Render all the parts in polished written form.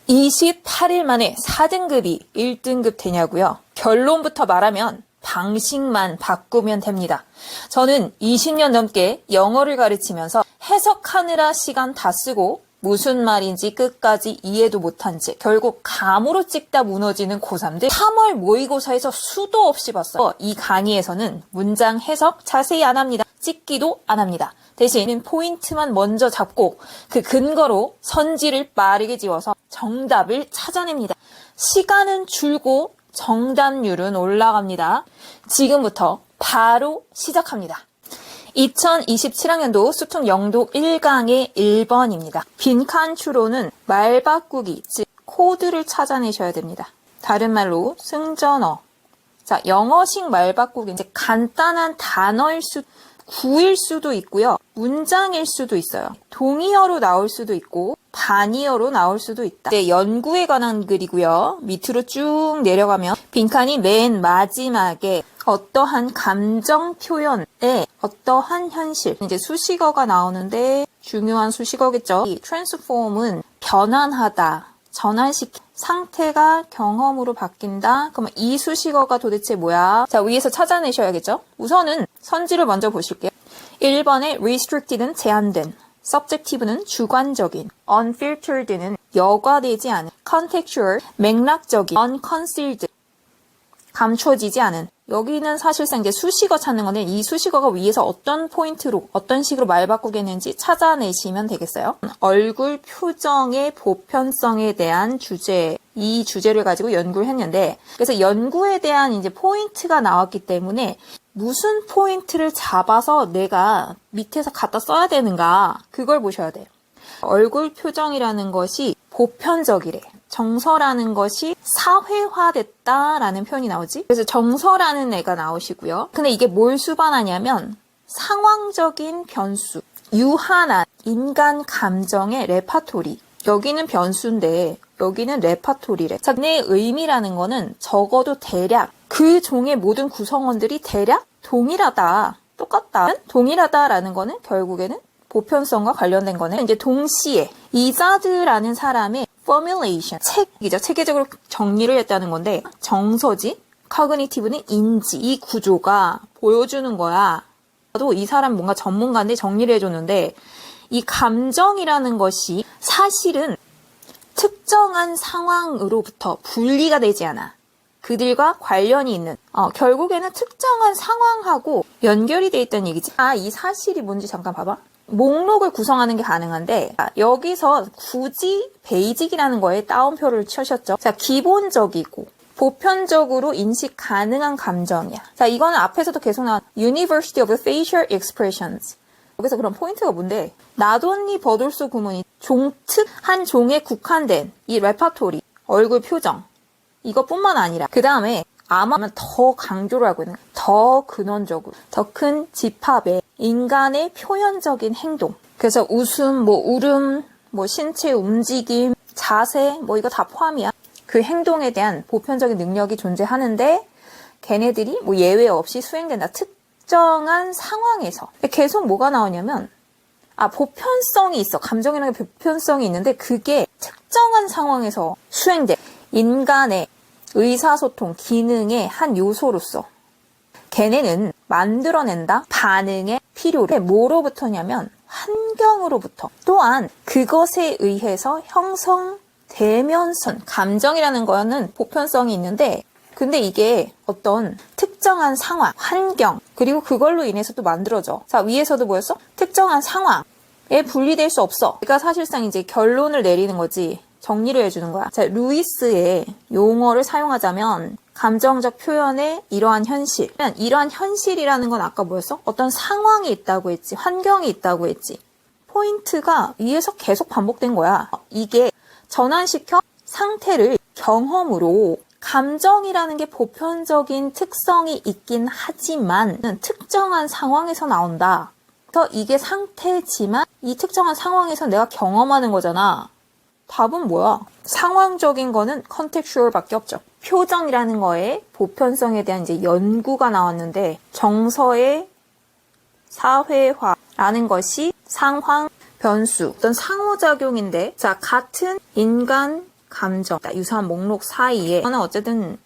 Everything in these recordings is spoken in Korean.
28일 만에 4등급이 1등급 되냐고요? 결론부터 말하면 방식만 바꾸면 됩니다. 저는 20년 넘게 영어를 가르치면서 해석하느라 시간 다 쓰고 무슨 말인지 끝까지 이해도 못한 채 결국 감으로 찍다 무너지는 고3들 3월 모의고사에서 수도 없이 봤어요. 이 강의에서는 문장 해석 자세히 안 합니다. 찍기도 안 합니다. 대신 포인트만 먼저 잡고 그 근거로 선지를 빠르게 지워서 정답을 찾아냅니다. 시간은 줄고 정답률은 올라갑니다. 지금부터 바로 시작합니다. 2027학년도 수특 영독 1강의 1번입니다. 빈칸 추로는 말 바꾸기, 즉 코드를 찾아내셔야 됩니다. 다른 말로 승전어. 자, 영어식 말 바꾸기 이제 간단한 단어일 구일 수도 있고요. 문장일 수도 있어요. 동의어로 나올 수도 있고 반의어로 나올 수도 있다. 네, 연구에 관한 글이고요. 밑으로 쭉 내려가면 빈칸이 맨 마지막에 어떠한 감정 표현에 어떠한 현실. 이제 수식어가 나오는데 중요한 수식어겠죠. 이 transform은 변환하다, 전환시키 상태가 경험으로 바뀐다. 그러면 이 수식어가 도대체 뭐야? 자, 위에서 찾아내셔야겠죠? 우선은 선지를 먼저 보실게요. 1번에 restricted는 제한된, subjective는 주관적인, unfiltered는 여과되지 않은, contextual 맥락적인, unconcealed 감춰지지 않은. 여기는 사실상 이제 수식어 찾는 건데 이 수식어가 위에서 어떤 포인트로 어떤 식으로 말 바꾸겠는지 찾아내시면 되겠어요. 얼굴 표정의 보편성에 대한 주제, 이 주제를 가지고 연구를 했는데 그래서 연구에 대한 이제 포인트가 나왔기 때문에 무슨 포인트를 잡아서 내가 밑에서 갖다 써야 되는가 그걸 보셔야 돼요. 얼굴 표정이라는 것이 보편적이래. 정서라는 것이 사회화됐다라는 표현이 나오지. 그래서 정서라는 애가 나오시고요. 근데 이게 뭘 수반하냐면 상황적인 변수, 유한한 인간 감정의 레파토리. 여기는 변수인데 여기는 레파토리래. 자, 내 의미라는 거는 적어도 대략 그 종의 모든 구성원들이 대략 동일하다, 똑같다. 동일하다라는 거는 결국에는 보편성과 관련된 거는 이제 동시에 이자드라는 사람의 formulation, 책이죠. 체계적으로 정리를 했다는 건데 정서지, cognitive는 인지, 이 구조가 보여주는 거야. 또 이 사람 뭔가 전문가인데 정리를 해줬는데 이 감정이라는 것이 사실은 특정한 상황으로부터 분리가 되지 않아. 그들과 관련이 있는 결국에는 특정한 상황하고 연결이 돼 있다는 얘기지. 이 사실이 뭔지 잠깐 봐봐. 목록을 구성하는 게 가능한데 여기서 굳이 베이직이라는 거에 따옴표를 쳐셨죠. 자, 기본적이고 보편적으로 인식 가능한 감정이야. 자, 이거는 앞에서도 계속 나온 University of Facial Expressions. 여기서 그런 포인트가 뭔데 나돈니 버돌소 구문이 종특 한 종에 국한된 이 레파토리, 얼굴 표정 이것뿐만 아니라 그 다음에 아마 더 강조를 하고 있는 더 근원적으로 더 큰 집합의 인간의 표현적인 행동. 그래서 웃음, 울음, 신체 움직임, 자세 이거 다 포함이야. 그 행동에 대한 보편적인 능력이 존재하는데 걔네들이 예외 없이 수행된다. 특정한 상황에서. 계속 뭐가 나오냐면 보편성이 있어. 감정이라는 게 보편성이 있는데 그게 특정한 상황에서 수행돼. 인간의 의사소통 기능의 한 요소로서 걔네는 만들어낸다. 반응의 필요를 뭐로부터냐면 환경으로부터 또한 그것에 의해서 형성되면서 감정이라는 거는 보편성이 있는데 근데 이게 어떤 특정한 상황, 환경 그리고 그걸로 인해서 또 만들어져. 자, 위에서도 뭐였어? 특정한 상황에 분리될 수 없어. 그러니까 사실상 이제 결론을 내리는 거지. 정리를 해주는 거야. 자, 루이스의 용어를 사용하자면 감정적 표현의 이러한 현실. 이러한 현실이라는 건 아까 뭐였어? 어떤 상황이 있다고 했지. 환경이 있다고 했지. 포인트가 위에서 계속 반복된 거야. 이게 전환시켜 상태를 경험으로 감정이라는 게 보편적인 특성이 있긴 하지만 특정한 상황에서 나온다. 그래서 이게 상태지만 이 특정한 상황에서 내가 경험하는 거잖아. 답은 뭐야? 상황적인 거는 contextual밖에 없죠. 표정이라는 거에 보편성에 대한 이제 연구가 나왔는데 정서의 사회화라는 것이 상황 변수, 어떤 상호작용인데 자, 같은 인간 감정, 유사한 목록 사이에 저는 어쨌든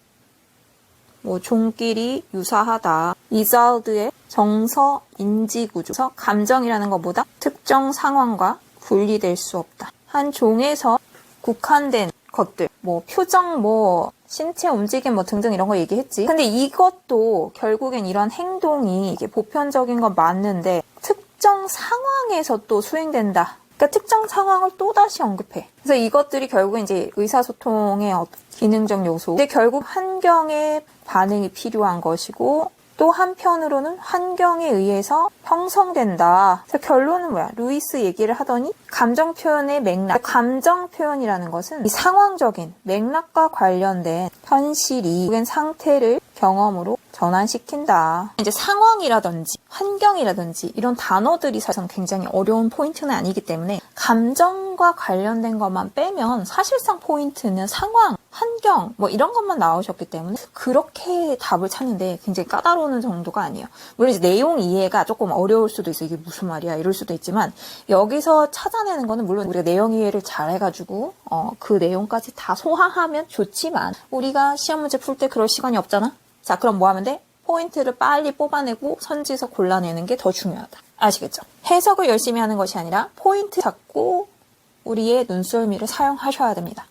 뭐 종끼리 유사하다. 이자우드의 정서 인지 구조. 감정이라는 것보다 특정 상황과 분리될 수 없다. 한 종에서 국한된 것들, 뭐 표정, 뭐 신체 움직임 뭐 등등 이런 거 얘기했지. 근데 이것도 결국엔 이런 행동이 이게 보편적인 건 맞는데 특정 상황에서 또 수행된다. 그러니까 특정 상황을 또다시 언급해. 그래서 이것들이 결국엔 이제 의사소통의 기능적 요소. 근데 결국 환경에 반응이 필요한 것이고 또 한편으로는 환경에 의해서 형성된다. 그래서 결론은 뭐야? 루이스 얘기를 하더니 감정 표현의 맥락. 감정 표현이라는 것은 이 상황적인 맥락과 관련된 현실이 상태를 경험으로 전환시킨다. 이제 상황이라든지 환경이라든지 이런 단어들이 사실상 굉장히 어려운 포인트는 아니기 때문에 감정과 관련된 것만 빼면 사실상 포인트는 상황, 환경 뭐 이런 것만 나오셨기 때문에 그렇게 답을 찾는데 굉장히 까다로운 정도가 아니에요. 물론 이제 내용 이해가 조금 어려울 수도 있어. 이게 무슨 말이야 이럴 수도 있지만 여기서 찾아내는 거는 물론 우리가 내용 이해를 잘 해가지고 그 내용까지 다 소화하면 좋지만 우리가 시험 문제 풀 때 그럴 시간이 없잖아. 자, 그럼 뭐 하면 돼? 포인트를 빨리 뽑아내고 선지에서 골라내는 게 더 중요하다. 아시겠죠? 해석을 열심히 하는 것이 아니라 포인트 잡고 우리의 눈썰미를 사용하셔야 됩니다.